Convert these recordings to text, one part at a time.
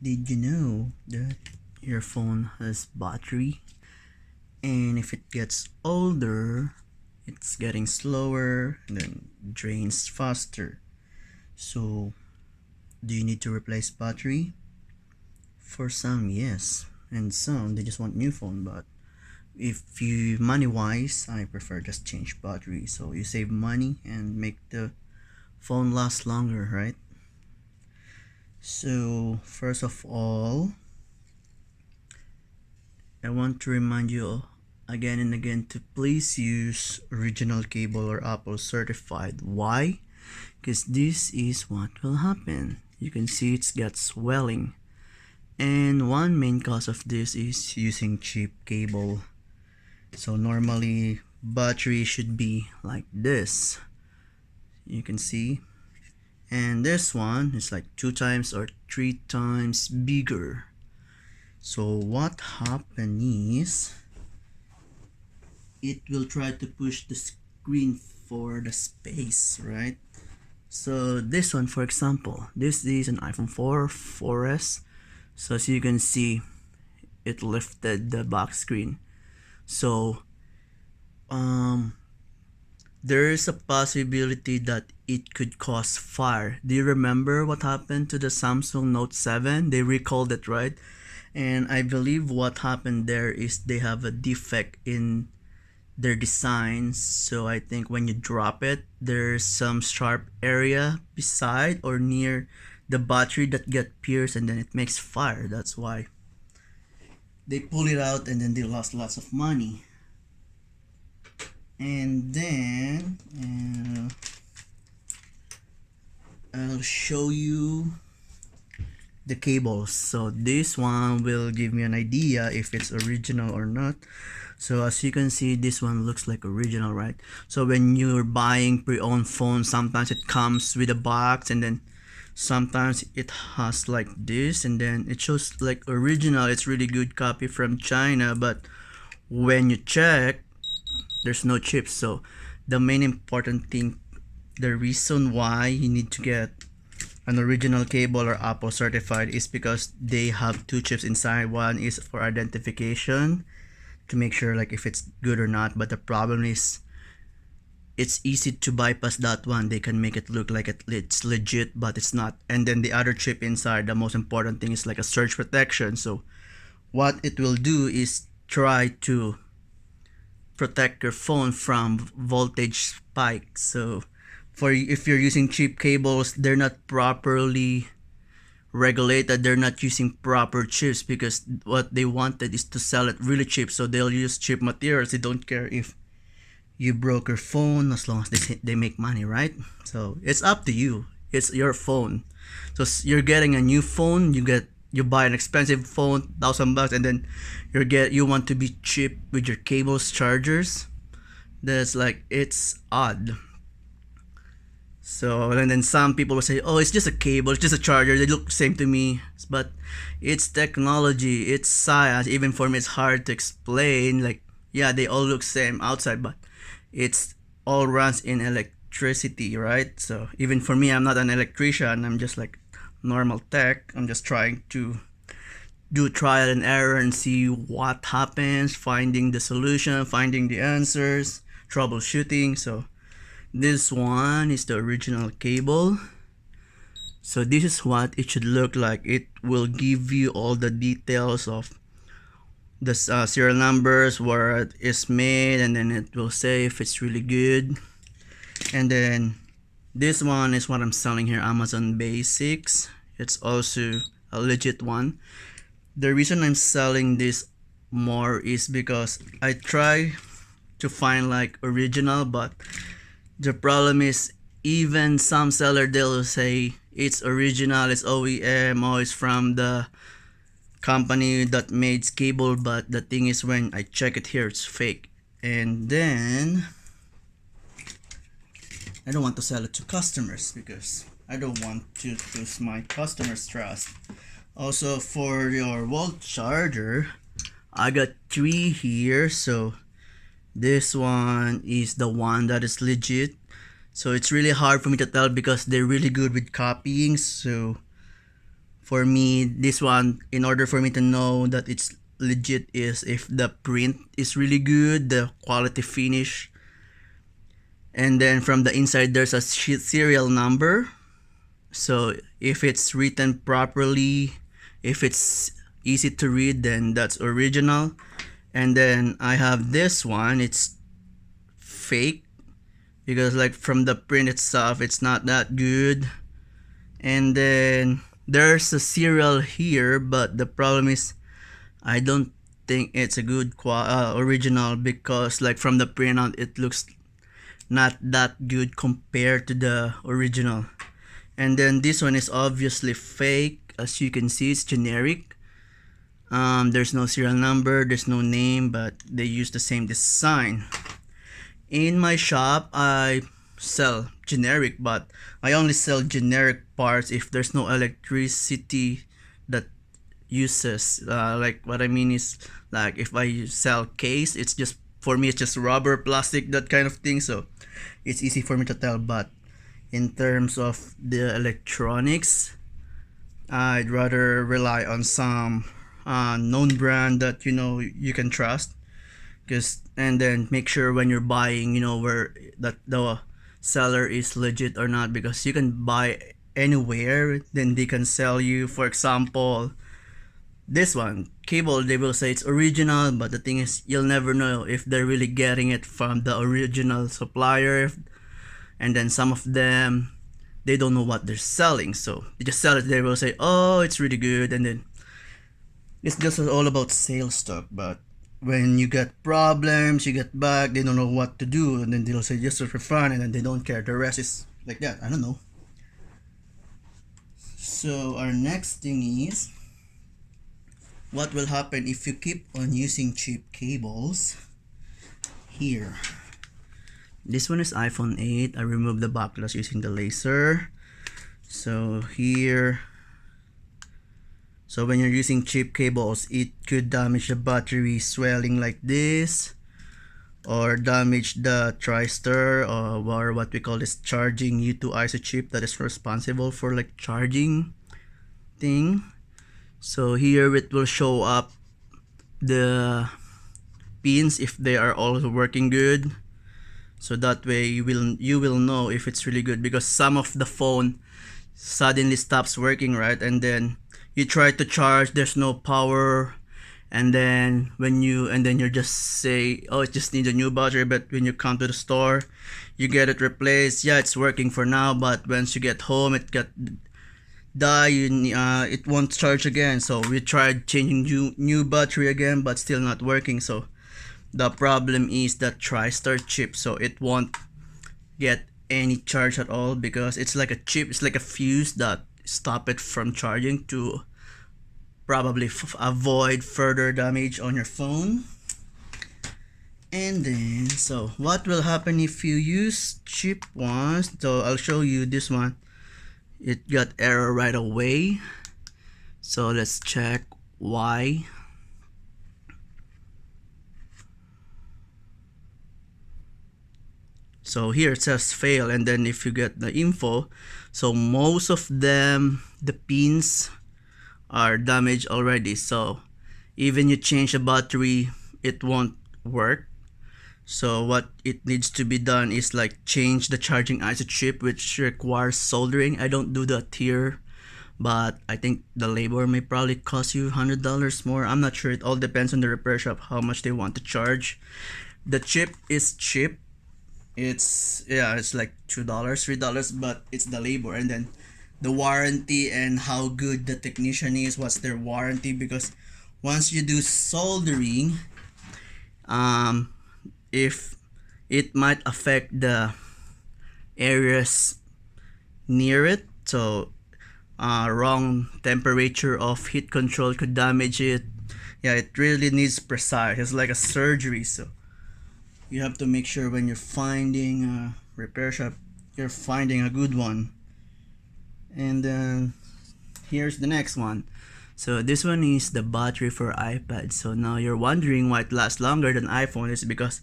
Did you know that your phone has battery? And if it gets older, it's getting slower and then drains faster. So, do you need to replace battery? For some, yes. And some, they just want new phone. But if you money wise, I prefer just change battery. So you save money and make the phone last longer, right? So, first of all, I want to remind you again and again to please use original cable or Apple certified. Why? Because this is what will happen. You can see it's got swelling. And one main cause of this is using cheap cable. So normally battery should be like this. You can see. And this one is like 2 times or 3 times bigger. So what happened is it will try to push the screen for the space, right? So this one, for example, this is an iPhone 4 4S. So as you can see, it lifted the back screen. So there is a possibility that it could cause fire. Do you remember what happened to the Samsung Note 7? They recalled it, right? And I believe what happened there is they have a defect in their design. So I think when you drop it, there's some sharp area beside or near the battery that get pierced and then it makes fire. That's why they pull it out and then they lost lots of money. And then I'll show you the cables. So this one will give me an idea if it's original or not. So as you can see, this one looks like original, right? So when you're buying pre-owned phones, sometimes it comes with a box and then sometimes it has like this and then it shows like original. It's really good copy from China, but when you check, there's no chips. So the main important thing, the reason why you need to get an original cable or Apple certified is because they have 2 chips inside. One is for identification to make sure like if it's good or not, but the problem is it's easy to bypass that one. They can make it look like it's legit, but it's not. And then the other chip inside, the most important thing is like a surge protection. So what it will do is try to protect your phone from voltage spikes. So for if you're using cheap cables, they're not properly regulated. They're not using proper chips because what they wanted is to sell it really cheap. So they'll use cheap materials. They don't care if you broke your phone as long as they make money, right? So it's up to you. It's your phone. So you're getting a new phone. You buy an expensive phone, $1,000, and then you want to be cheap with your cables, chargers. That's like it's odd. So and then some people will say, "Oh, it's just a cable, it's just a charger. They look the same to me." But it's technology, it's science. Even for me, it's hard to explain. Like, yeah, they all look same outside, but it's all runs in electricity, right? So even for me, I'm not an electrician. I'm just like normal tech. I'm just trying to do trial and error and see what happens, finding the solution, finding the answers, troubleshooting. So this one is the original cable. So this is what it should look like. It will give you all the details of the serial numbers, where it is made, and then it will say if it's really good. And then this one is what I'm selling here, Amazon Basics. It's also a legit one. The reason I'm selling this more is because I try to find like original, but the problem is even some seller, they'll say it's original, it's OEM, or it's from the company that made cable, but the thing is when I check it here, it's fake. And then I don't want to sell it to customers because I don't want to lose my customers' trust. Also, for your wall charger, I got 3 here. So this one is the one that is legit. So it's really hard for me to tell because they're really good with copying. So For me, this one, in order for me to know that it's legit, is if the print is really good, the quality finish, and then from the inside there's a serial number. So if it's written properly, if it's easy to read, then that's original. And then I have this one, it's fake because like from the print itself it's not that good. And then there's a serial here, but the problem is I don't think it's a good original, because like from the printout it looks not that good compared to the original. And then this one is obviously fake. As you can see, it's generic. There's no serial number, there's no name, but they use the same design. In my shop, I sell generic, but I only sell generic parts if there's no electricity that uses. Like what I mean is, like if I sell case, it's just, for me it's just rubber, plastic, that kind of thing, so it's easy for me to tell. But in terms of the electronics, I'd rather rely on some known brand that you can trust. And then make sure when you're buying, where that the seller is legit or not, because you can buy anywhere, then they can sell you, for example, this one cable, they will say it's original, but the thing is you'll never know if they're really getting it from the original supplier. And then some of them, they don't know what they're selling, so they just sell it. They will say, oh, it's really good, and then it's just all about sales talk. But when you get problems, you get back, they don't know what to do, and then they'll say just for fun, and then they don't care. The rest is like that. I don't know. So our next thing is, what will happen if you keep on using cheap cables? Here, this one is iPhone 8. I removed the backlash using the laser. So here, so when you're using cheap cables, it could damage the battery, swelling like this, or damage the tristor, or what we call this charging U2 ISO chip that is responsible for like charging thing. So here it will show up the pins if they are all working good. So that way you will know if it's really good, because some of the phone suddenly stops working, right? And then you try to charge, there's no power, and then you just say, oh, it just needs a new battery. But when you come to the store, you get it replaced. Yeah, it's working for now, but once you get home, it it won't charge again. So we tried changing new battery again, but still not working. So the problem is that tristor chip, so it won't get any charge at all, because it's like a chip, it's like a fuse that stop it from charging to probably avoid further damage on your phone. And then, so what will happen if you use cheap ones? So I'll show you this one. It got error right away, so let's check why. So here it says fail, and then if you get the info, so most of them, the pins are damaged already. So even you change the battery, it won't work. So what it needs to be done is like change the charging ISO chip, which requires soldering. I don't do that here, but I think the labor may probably cost you $100 more. I'm not sure. It all depends on the repair shop how much they want to charge. The chip is cheap. It's like $2, $3, but it's the labor, and then the warranty and how good the technician is, what's their warranty, because once you do soldering, if it might affect the areas near it, so wrong temperature of heat control could damage it. Yeah, it really needs precise. It's like a surgery, so you have to make sure when you're finding a repair shop, you're finding a good one. And then here's the next one. So this one is the battery for iPad. So now you're wondering why it lasts longer than iPhone. Is because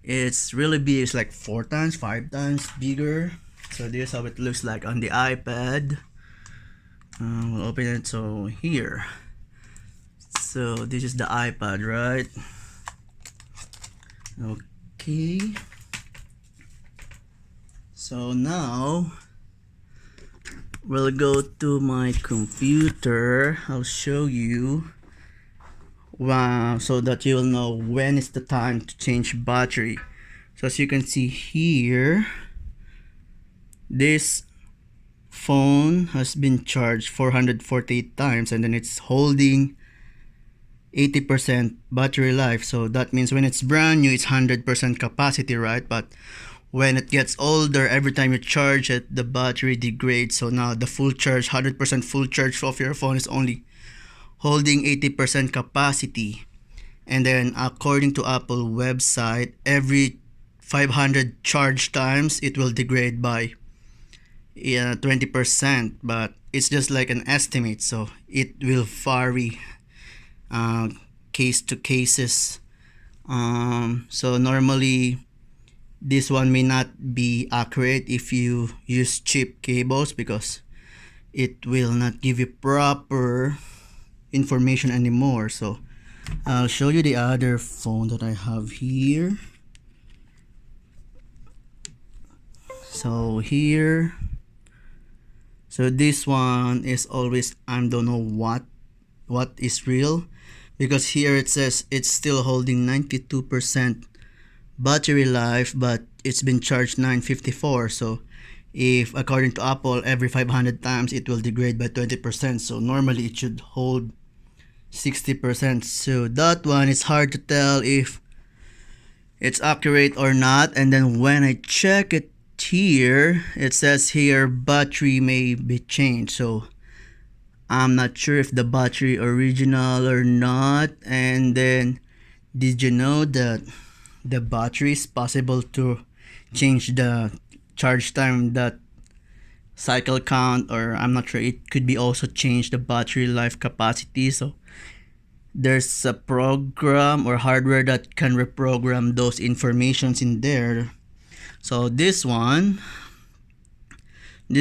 it's really big. It's like 4 times, 5 times bigger. So this is how it looks like on the iPad. We'll open it. So here, so this is the iPad, right? Okay, so now we'll go to my computer. I'll show you, wow, so that you'll know when is the time to change battery. So as you can see here, this phone has been charged 448 times, and then it's holding 80% battery life. So that means when it's brand new, it's 100% capacity, right? But when it gets older, every time you charge it, the battery degrades. So now the full charge, 100% full charge of your phone is only holding 80% capacity. And then according to Apple website, every 500 charge times it will degrade by 20%, but it's just like an estimate, so it will vary case to cases. So normally this one may not be accurate if you use cheap cables, because it will not give you proper information anymore. So I'll show you the other phone that I have here. So here, so this one is always, I don't know what is real, because here it says it's still holding 92% battery life, but it's been charged 954. So if according to Apple, every 500 times it will degrade by 20%, so normally it should hold 60%. So that one, it's hard to tell if it's accurate or not. And then when I check it here, it says here battery may be changed, so I'm not sure if the battery original or not. And then, did you know that the battery is possible to change the charge time, that cycle count, or I'm not sure, it could be also change the battery life capacity. So there's a program or hardware that can reprogram those informations in there. So this is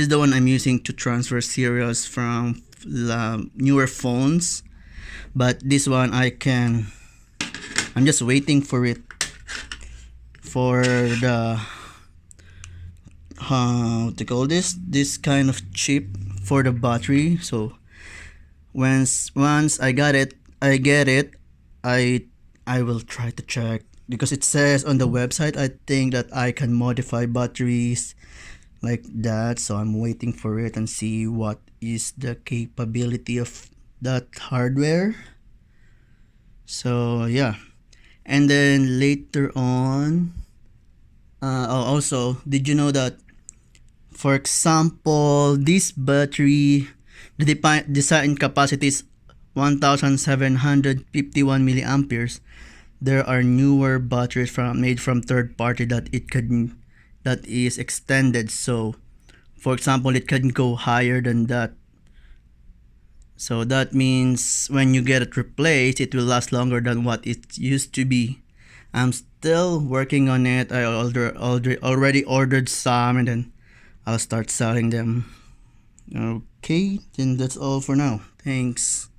the one I'm using to transfer serials from newer phones. But this one I'm just waiting for it, for the how to call this kind of chip for the battery. So once I get it, I will try to check, because it says on the website, I think, that I can modify batteries like that. So I'm waiting for it and see what is the capability of that hardware. So yeah, and then later on, also, did you know that, for example, this battery, the design capacity is 1751 milliamperes. There are newer batteries made from third party that is extended. So for example, it can go higher than that. So that means when you get it replaced, it will last longer than what it used to be. I'm still working on it. I already ordered some, and then I'll start selling them. Okay, then that's all for now. Thanks.